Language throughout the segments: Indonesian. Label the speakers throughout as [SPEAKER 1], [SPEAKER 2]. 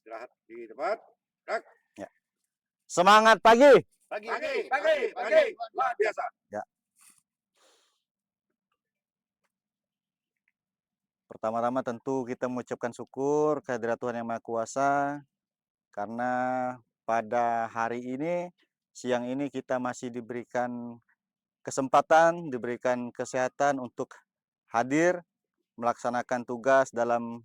[SPEAKER 1] Istirahat di tempat. Gerak.
[SPEAKER 2] Ya. Semangat pagi.
[SPEAKER 1] Pagi. Luar biasa.
[SPEAKER 2] Ya. Pertama-tama tentu kita mengucapkan syukur kehadirat Tuhan Yang Maha Kuasa karena pada hari ini, siang ini kita masih diberikan kesempatan, diberikan kesehatan untuk hadir melaksanakan tugas dalam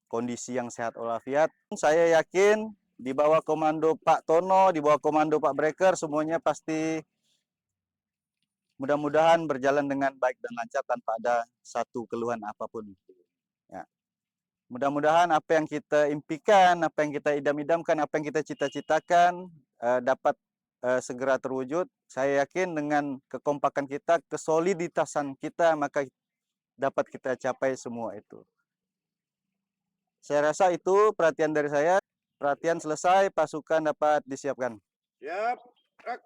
[SPEAKER 2] kondisi yang sehat walafiat. Saya yakin di bawah komando Pak Tono, di bawah komando Pak Breker, semuanya pasti mudah-mudahan berjalan dengan baik dan lancar tanpa ada satu keluhan apapun. Ya. Mudah-mudahan apa yang kita impikan, apa yang kita idam-idamkan, apa yang kita cita-citakan dapat segera terwujud. Saya yakin dengan kekompakan kita, kesoliditasan kita, maka dapat kita capai semua itu. Saya rasa itu perhatian dari saya. Perhatian selesai, pasukan dapat disiapkan.
[SPEAKER 1] Siap. Gerak.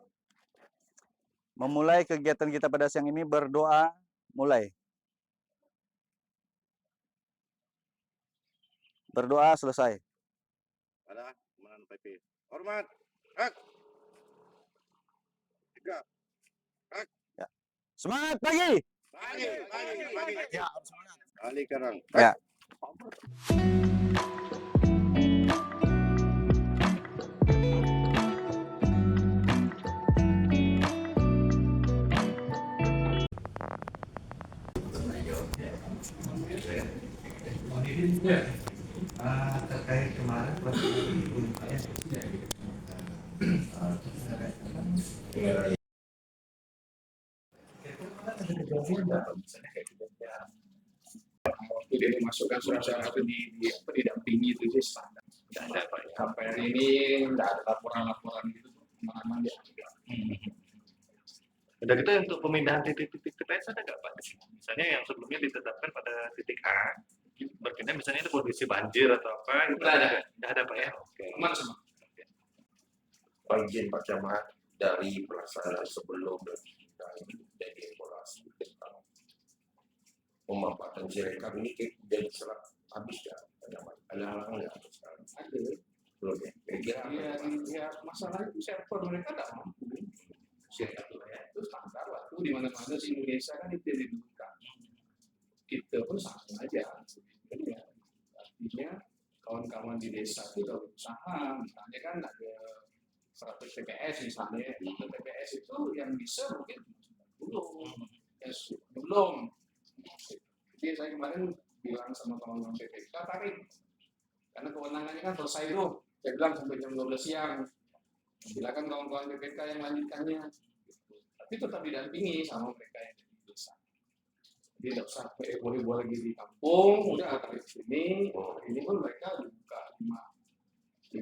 [SPEAKER 2] Memulai kegiatan kita pada siang ini berdoa, mulai. Berdoa selesai.
[SPEAKER 1] Pada komandan PP. Hormat. Gerak. 3.
[SPEAKER 2] Ya. Semangat pagi.
[SPEAKER 1] Pagi.
[SPEAKER 2] Ya, harus semangat.
[SPEAKER 1] Kali Karang.
[SPEAKER 2] Ya.
[SPEAKER 3] Terkait kemarin
[SPEAKER 4] waktu dia memasukkan surat-surat itu didampingi itu sih standar. Tidak ada Pak. Sampai hari ini tidak ada laporan-laporan gitu kemana-mana dia.
[SPEAKER 5] Udah gitu untuk pemindahan titik-titik TPS ada nggak Pak? Misalnya yang sebelumnya ditetapkan pada titik A, berpindah misalnya itu kondisi banjir atau apa?
[SPEAKER 4] Nggak ada.
[SPEAKER 5] Nggak ada Pak ya? Oke.
[SPEAKER 4] Aman semua.
[SPEAKER 6] Bagian Pak Camat dari pelaksanaan sebelum dan dari evaluasi tentang pemanfaatan Sirekap ini jadi serap habis ya Pak Camat. Ada halangan nggak sekarang?
[SPEAKER 4] Ada.
[SPEAKER 6] Belum ya? Kira-kira
[SPEAKER 4] Ya, masalah itu server mereka tidak mampu. Sirekap itu standar waktu di mana-mana di Indonesia kan itu dibutuhkan. Kita pun sama aja. Jadi ya, artinya kawan-kawan di desa itu sudah berusaha, misalnya kan ada 100 TPS misalnya, TPS itu yang bisa mungkin belum. Jadi saya kemarin bilang sama kawan-kawan PPK tarik, karena kewenangannya kan selesai tuh. Saya bilang sampai jam 12 siang. Silakan kawan-kawan PPK yang lanjutkannya. Tapi tetap didampingi sama mereka yang di desa. Jadi tidak usah boleh-boleh lagi di kampung, udah tarik sini. Ini pun mereka dibuka 5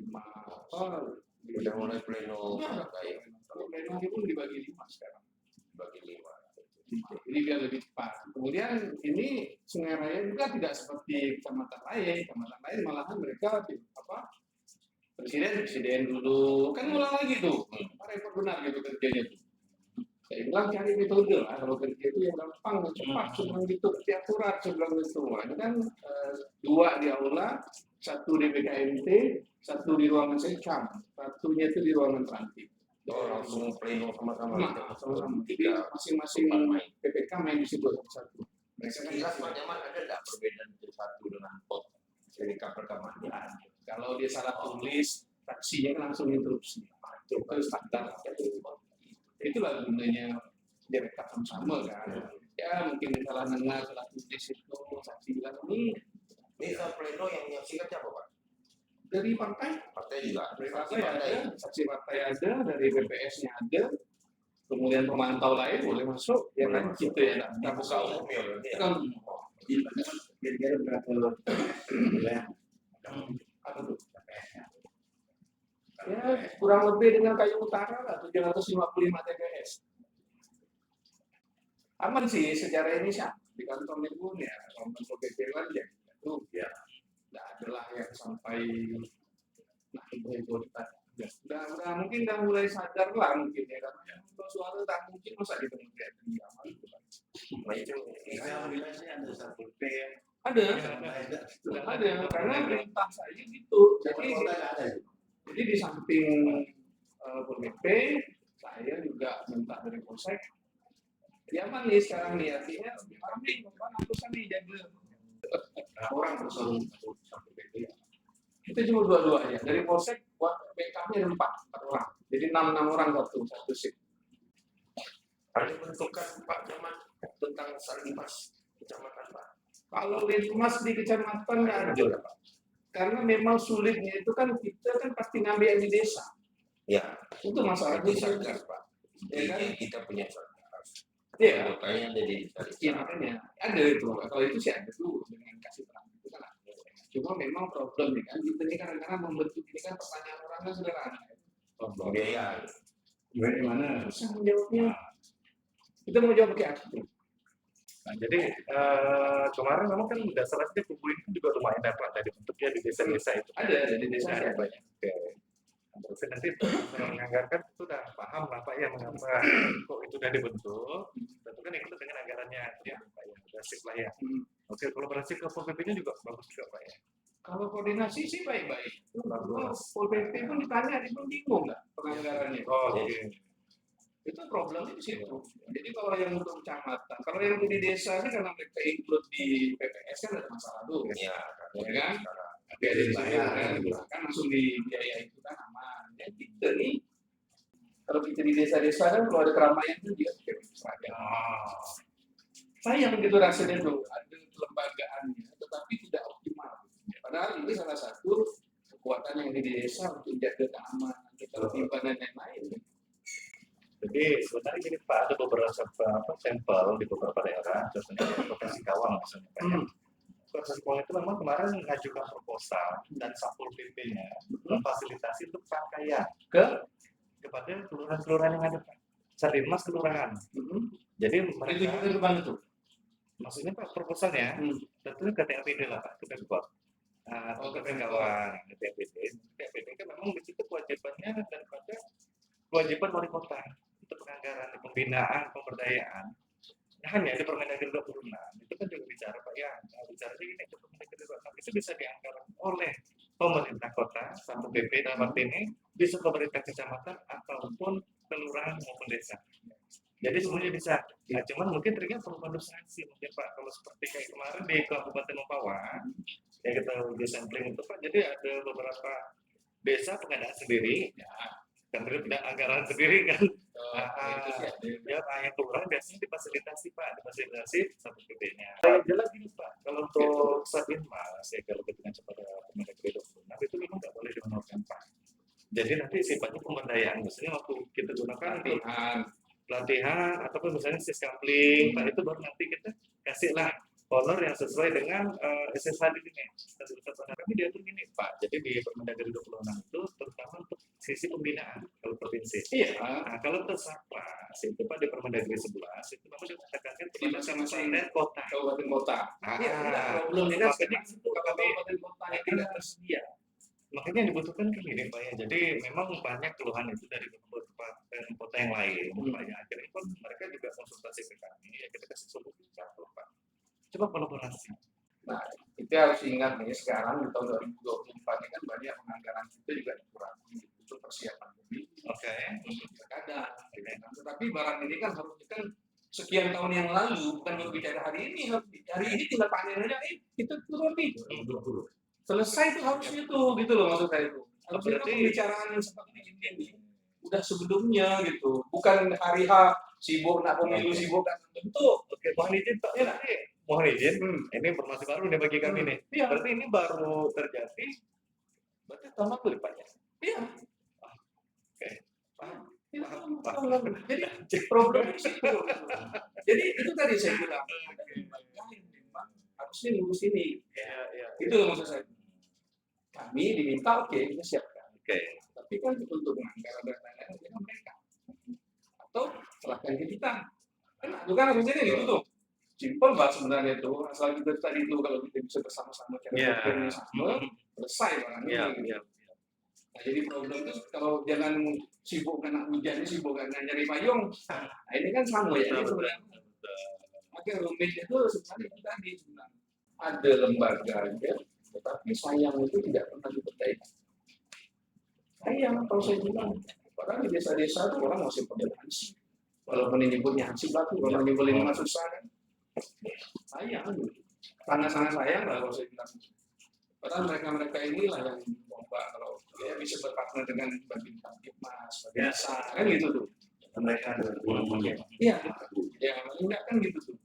[SPEAKER 6] udah mulai pleno
[SPEAKER 4] kayak kalau pleno pun dibagi 5 sekarang.
[SPEAKER 6] bagi 5.
[SPEAKER 4] Jadi biar lebih cepat. Kemudian ini Sungai Raya juga tidak seperti kecamatan lain. Kecamatan lain malahan mereka presiden dulu kan ngulang lagi tuh. Repot benar gitu kerjanya tuh. Saya bilang cari metode lah kalau kerja itu yang gampang dan cepat cuma gitu aturan sebelum itu. Ini kan 2 di aula, 1 di BKMT, 1 di ruangan sekam, 1-nya itu di ruangan transit.
[SPEAKER 6] Langsung pleno sama-sama.
[SPEAKER 4] Jadi masing-masing PPK main di situ satu.
[SPEAKER 6] Mereka kan jelas Pak Camat ada nggak perbedaan dari satu dengan pot Sirekap pertama?
[SPEAKER 4] Kalau dia salah tulis, taksinya kan langsung interupsi. Itu standar. Itulah gunanya direkap sama kan. Ya mungkin salah dengar, salah tulis itu, saksi bilang ini
[SPEAKER 6] soal pleno yang menyaksikan siapa Pak?
[SPEAKER 4] dari partai
[SPEAKER 6] juga.
[SPEAKER 4] dari partai ada, saksi partai ada, dari BPS-nya ada, kemudian pemantau lain boleh masuk, ya kan gitu ya. Kita buka umum ya berarti. Kan kira-kira berapa wilayah? Apa tuh? Ya kurang lebih dengan Kayu Utara lah 755 TPS. Aman sih secara ini sih di kantor pun ya, kantor BPK ya itu ya tidak ada lah yang sampai itu udah mungkin udah mulai sadar lah mungkin ya karena kalau suara tak mungkin masa di kementerian aman itu.
[SPEAKER 6] Nah itu
[SPEAKER 3] wilayahnya ada 1 P
[SPEAKER 4] Ada, ada, karena perintah saya gitu. Jadi di samping Pol PP, saya juga minta dari Polsek. Ya aman nih sekarang nih, artinya lebih ramai, bukan aku nih jaga. Orang bersama satu PP. Itu cuma dua-dua aja. Dari Polsek, buat BK-nya ada 4 orang. Jadi 6 orang satu shift.
[SPEAKER 6] Ada bentukan Pak Camat tentang Salimas kecamatan Pak.
[SPEAKER 4] Kalau linmas di kecamatan nggak ada, Pak. Karena memang sulitnya itu kan kita kan pasti ngambil yang di desa.
[SPEAKER 6] Ya,
[SPEAKER 4] Itu masalahnya
[SPEAKER 6] di Satgas Pak.
[SPEAKER 4] Ya kan?
[SPEAKER 6] Kita punya Satgas.
[SPEAKER 4] Iya.
[SPEAKER 6] Makanya ada di
[SPEAKER 4] Iya makanya ada itu. Kalau itu sih ada tuh dengan kasih terang itu kan ada. Cuma memang problemnya kan kita ini kadang-kadang membentuk ini kan pertanyaan orang kan sederhana.
[SPEAKER 6] biaya.
[SPEAKER 4] Gimana? Susah menjawabnya. Kita mau jawab pakai apa?
[SPEAKER 5] Nah, jadi kemarin memang kan dasarnya kubu ini juga lumayan dapat tadi bentuknya di desa-desa itu.
[SPEAKER 4] Ada di desa
[SPEAKER 5] Ada
[SPEAKER 4] ada.
[SPEAKER 5] banyak. Oke. Terus nanti menganggarkan itu udah paham lah Pak ya mengapa kok itu udah dibentuk. Tentu kan ikut dengan anggarannya ya Pak ya. Udah sip lah ya. Oke, kolaborasi ke Pol PP-nya juga bagus juga Pak ya.
[SPEAKER 4] Kalau koordinasi sih baik-baik. Kalau Pol PP pun ditanya, dia pun bingung nggak penganggarannya.
[SPEAKER 5] Oh,
[SPEAKER 6] Jadi,
[SPEAKER 4] Itu problemnya di situ. Jadi kalau yang untuk kecamatan, kalau yang di desa sih karena mereka include di PPS kan ada masalah tuh.
[SPEAKER 6] ya,
[SPEAKER 4] Ya kan? Tapi ada di saya kan langsung di biaya itu kan aman. Jadi kita nih kalau kita di desa-desa kan kalau ada keramaian itu dia seragam. Sayang gitu rasanya tuh ada kelembagaannya, tetapi tidak optimal. Padahal ini salah satu kekuatan yang di desa untuk jaga keamanan, ketertiban dan lain-lain.
[SPEAKER 5] Jadi sebenarnya gini Pak, ada beberapa sampel di beberapa daerah, contohnya di Kota Singkawang misalnya Pak. Kota Singkawang itu memang kemarin mengajukan proposal dan Satpol PP-nya memfasilitasi untuk rangkaian kepada kelurahan-kelurahan yang ada Pak. Satlinmas kelurahan. Jadi mereka
[SPEAKER 4] Itu mana tuh?
[SPEAKER 5] maksudnya Pak proposalnya tentunya ke TAPD lah Pak, ke Pemkot. Ke Singkawang, ke TAPD kan memang di situ kewajibannya daripada kewajiban wali kota untuk penganggaran, pembinaan, pemberdayaan. Nah, hanya di Permendagri 26 itu kan juga bicara Pak ya, bicara di ini Permendagri 26 itu bisa dianggarkan oleh pemerintah kota, Satpol PP dalam arti ini bisa pemerintah kecamatan ataupun kelurahan maupun desa. Jadi semuanya bisa. Nah, cuman mungkin triknya perlu administrasi mungkin Pak. Kalau seperti kayak kemarin di Kabupaten Mempawah, ya kita uji sampling itu Pak. Jadi ada beberapa desa pengadaan sendiri, kan tidak anggaran sendiri kan. Ya yang kelurahan biasanya difasilitasi Pak, difasilitasi Satpol PP-nya. Jelas gini Pak, kalau untuk Satlinmas ya kalau dengan kepada Permendagri 26 itu memang nggak boleh dimonorkan Pak. Jadi nanti sifatnya pemberdayaan, misalnya waktu kita gunakan pelatihan ataupun misalnya siskampling, Pak itu baru nanti kita kasihlah honor yang sesuai dengan SSHD ini. Tapi dia tuh gini Pak, jadi di Permendagri 26 itu terutama untuk sisi pembinaan kalau provinsi. Iya. Nah, kalau tersapa itu Pak di Permendagri 11 itu memang dikatakan kepada masing-masing kota.
[SPEAKER 4] Kabupaten kota.
[SPEAKER 5] Iya,
[SPEAKER 4] problemnya kan kalau kabupaten kota yang tidak tersedia.
[SPEAKER 5] Makanya yang dibutuhkan kan gini Pak ya. Jadi memang banyak keluhan itu dari beberapa kota yang lain. Pak ya. Akhirnya pun mereka juga konsultasi ke kami. Ya kita kasih solusi Pak. Coba kolaborasi. Nah,
[SPEAKER 4] Kita harus ingat nih sekarang di tahun 2024 ini kan banyak penganggaran kita juga dikurangi untuk persiapan pemilu.
[SPEAKER 5] Oke.
[SPEAKER 4] Untuk pilkada. Tetapi barang ini kan harusnya kan sekian tahun yang lalu bukan berbicara hari ini. Hari ini tinggal panen aja, kita turun nih. Selesai itu harusnya tuh gitu loh maksud saya itu. Harusnya pembicaraan yang seperti ini nih udah sebelumnya gitu. Bukan hari H sibuk nak pemilu sibuk nak bentuk.
[SPEAKER 5] Oke, mohon izin Pak. Ya, mohon izin. Ini informasi baru nih bagi kami nih.
[SPEAKER 4] Iya.
[SPEAKER 5] Berarti ini baru terjadi. Berarti tahun lalu Pak ya?
[SPEAKER 4] Iya.
[SPEAKER 5] Oke.
[SPEAKER 4] Jadi problemnya di situ. Jadi itu tadi saya bilang. Harusnya ngurus ini.
[SPEAKER 5] Iya.
[SPEAKER 4] Itu loh maksud saya. Kami diminta oke, kita siapkan.
[SPEAKER 5] Oke.
[SPEAKER 4] Tapi kan untuk menganggaran dan lain-lain dengan mereka. Atau serahkan ke kita. Kan itu kan harusnya gitu tuh. Simpel banget sebenarnya itu. Asal kita tadi itu kalau kita bisa bersama-sama cara berpikirnya sama, selesai barangnya.
[SPEAKER 5] Iya.
[SPEAKER 4] Nah, jadi problem itu kalau jangan sibuk kena hujan, sibuk kena nyari payung. Nah, ini kan sama ya. Ini sebenarnya. Maka rumit itu sebenarnya itu tadi sebenarnya. ada lembaganya, tetapi sayang itu tidak pernah diperbaiki. Sayang kalau saya bilang, padahal di desa-desa itu orang masih pada hansip. Walaupun ini nyebutnya hansip lagi, kalau nyebutnya mah susah kan. Sayang, sangat-sangat sayang lah kalau saya bilang. Padahal mereka-mereka inilah yang coba kalau dia bisa berpartner dengan Babin Kamtipmas, Babin Desa, kan gitu tuh.
[SPEAKER 5] Mereka ada
[SPEAKER 4] Iya, ya enggak kan gitu tuh.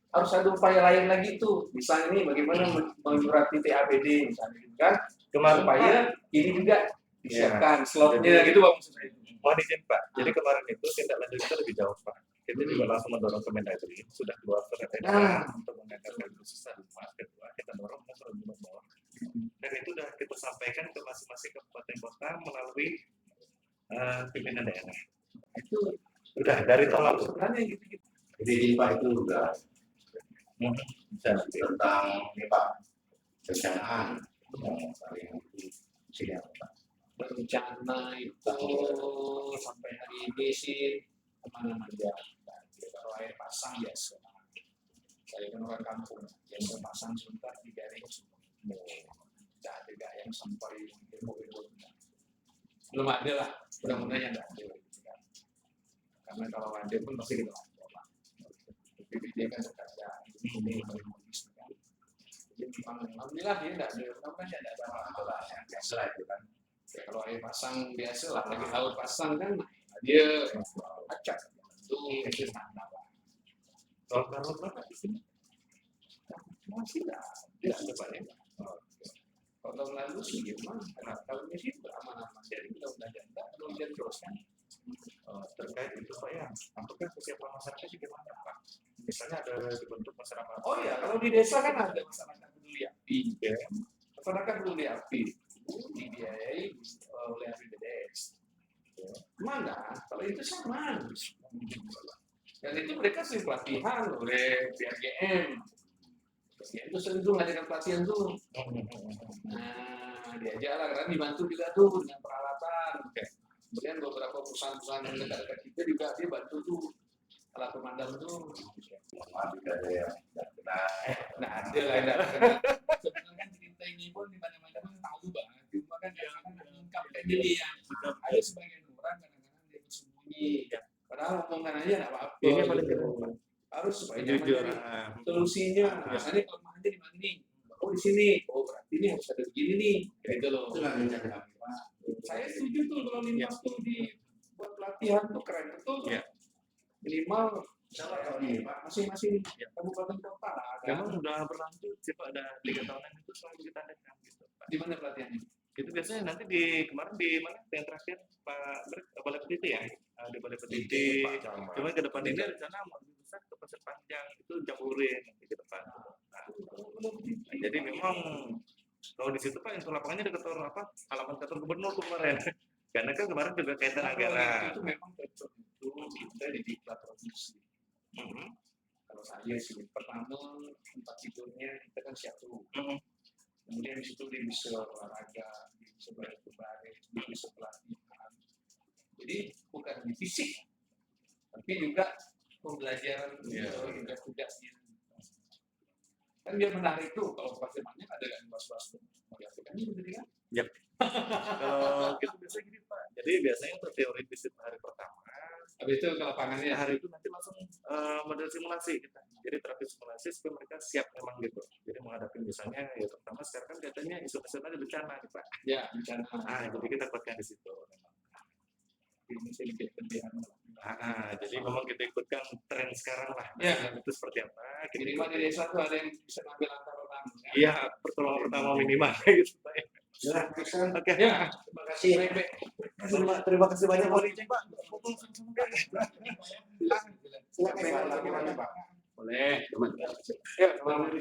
[SPEAKER 4] Harus ada upaya lain lagi tuh. Misalnya ini bagaimana menyurati TAPD misalnya gitu kan.
[SPEAKER 5] kemarin
[SPEAKER 4] Supaya ini juga disiapkan slotnya gitu Pak maksud saya.
[SPEAKER 5] mohon izin Pak. Jadi kemarin itu tindak lanjut kita lebih jauh Pak. Kita juga langsung mendorong Kemendagri, sudah keluar surat edaran untuk menganggarkan khusus rumah. Kedua, kita dorong ke surat gubernur. Dan itu sudah kita sampaikan ke masing-masing kabupaten kota melalui pimpinan daerah.
[SPEAKER 4] Itu
[SPEAKER 5] Udah dari tahun lalu.
[SPEAKER 4] sebenarnya gitu-gitu.
[SPEAKER 6] Jadi ini Pak itu juga
[SPEAKER 5] Bisa nanti.
[SPEAKER 6] tentang ini Pak perencanaan yang paling siap Pak.
[SPEAKER 4] Berencana itu sampai hari ini sih kemana aja. Kalau air pasang ya saya kan orang kampung, yang pasang sebentar 3 hari semua. Tidak ada yang sampai ilmu-ilmu. Belum ada lah, mudah-mudahan tidak ada. Karena kalau ada pun pasti kita lapor lah. Tapi dia kan ada ini modis kan. Jadi memang alhamdulillah dia tidak ada, mudah-mudahan tidak ada masalah yang biasa itu kan. Ya, kalau air pasang biasa lah, lagi laut pasang kan dia acak itu standar lah.
[SPEAKER 5] Kalau berapa di sini?
[SPEAKER 4] Masih tidak ada banyak. Kalau tahun lalu sih gimana? Karena tahun ini sih beraman-aman. Jadi mudah-mudahan tidak perlu hujan terus kan.
[SPEAKER 5] Terkait itu Pak ya, apakah kesiapan masyarakat sih gimana Pak? Misalnya ada dibentuk masyarakat.
[SPEAKER 4] Oh iya, kalau di desa kan ada masyarakat peduli api. Masyarakat peduli api dibiayai oleh APBDes. Mana? Kalau itu sama. Dan itu mereka sering pelatihan oleh PRGM. PRGM itu sering tuh ngadakan pelatihan tuh. Nah, diajak lah karena dibantu juga tuh dengan peralatan. Kemudian beberapa perusahaan-perusahaan yang dekat-dekat kita juga dia bantu tuh alat pemadam tuh.
[SPEAKER 6] Maaf tidak ada yang tidak kenal.
[SPEAKER 4] Nah, ada lah yang tidak kenal. Sebenarnya cerita ini pun di mana-mana kan tahu banget. Cuma kan jangan mengungkapkan diri ya. Ada sebagian orang kadang-kadang dia bersembunyi. Padahal omongan aja tidak apa-apa.
[SPEAKER 5] Ini paling
[SPEAKER 4] gitu. Harus supaya
[SPEAKER 5] jujur.
[SPEAKER 4] solusinya. Biasanya kelemahannya di mana nih? Oh di sini. Oh berarti ini harus ada begini nih. Gitu loh.
[SPEAKER 6] Itu nggak bisa kami Pak.
[SPEAKER 4] Saya setuju tuh kalau Linmas tuh dibuat pelatihan tuh keren betul.
[SPEAKER 5] Ya.
[SPEAKER 4] Minimal
[SPEAKER 6] Siapa tahun ini Pak?
[SPEAKER 4] masing-masing kabupaten kota lah.
[SPEAKER 5] Memang sudah berlanjut sih Pak, ada 3 tahunan itu selalu kita adakan gitu Pak.
[SPEAKER 4] Di mana pelatihannya?
[SPEAKER 5] Itu biasanya nanti di kemarin di mana yang terakhir Pak Balai Petiti ya, di Balai Petiti. Cuma ke depan ini rencana mau lebih besar ke Pasir Panjang itu Jamburin nanti ke depan. Nah, jadi memang kalau di situ Pak untuk lapangannya dekat apa halaman kantor gubernur tuh kemarin. Karena kan kemarin juga kaitan anggaran.
[SPEAKER 4] Itu memang cocok itu kita di diklat provinsi. Kalau saya sih pertama tempat tidurnya kita kan siap dulu. Kemudian di situ dia bisa olahraga, dia bisa berbaris, dia bisa pelatihan. Jadi bukan di fisik, tapi juga pembelajaran tugas-tugasnya. Kan dia menarik tuh kalau pasirnya ada kan luas-luas tuh. Mau diartikan itu jadi kan?
[SPEAKER 5] Yap. Kalau gitu biasanya gini Pak. Jadi biasanya untuk teori visit hari pertama,
[SPEAKER 4] Habis itu ke lapangannya
[SPEAKER 5] hari itu nanti langsung model simulasi kita. Jadi terapi simulasi supaya mereka siap memang gitu. Jadi menghadapi misalnya ya terutama sekarang kan katanya isu nasional ada bencana nih Pak.
[SPEAKER 4] ya bencana.
[SPEAKER 5] Jadi kita kuatkan di situ.
[SPEAKER 4] Ini sedikit pendidikan.
[SPEAKER 5] Jadi memang kita ikutkan tren sekarang lah.
[SPEAKER 4] Ya.
[SPEAKER 5] Itu seperti apa? Kita
[SPEAKER 4] Minimal di desa tuh ada yang bisa ngambil langkah pertama. Kan?
[SPEAKER 5] Iya, pertolongan pertama minimal gitu Pak.
[SPEAKER 6] Ya,
[SPEAKER 5] Oke.
[SPEAKER 4] Ya, terima kasih. Baik-baik.
[SPEAKER 5] Terima kasih banyak Pak.
[SPEAKER 6] silakan Pak.
[SPEAKER 4] Boleh. Ya, selamat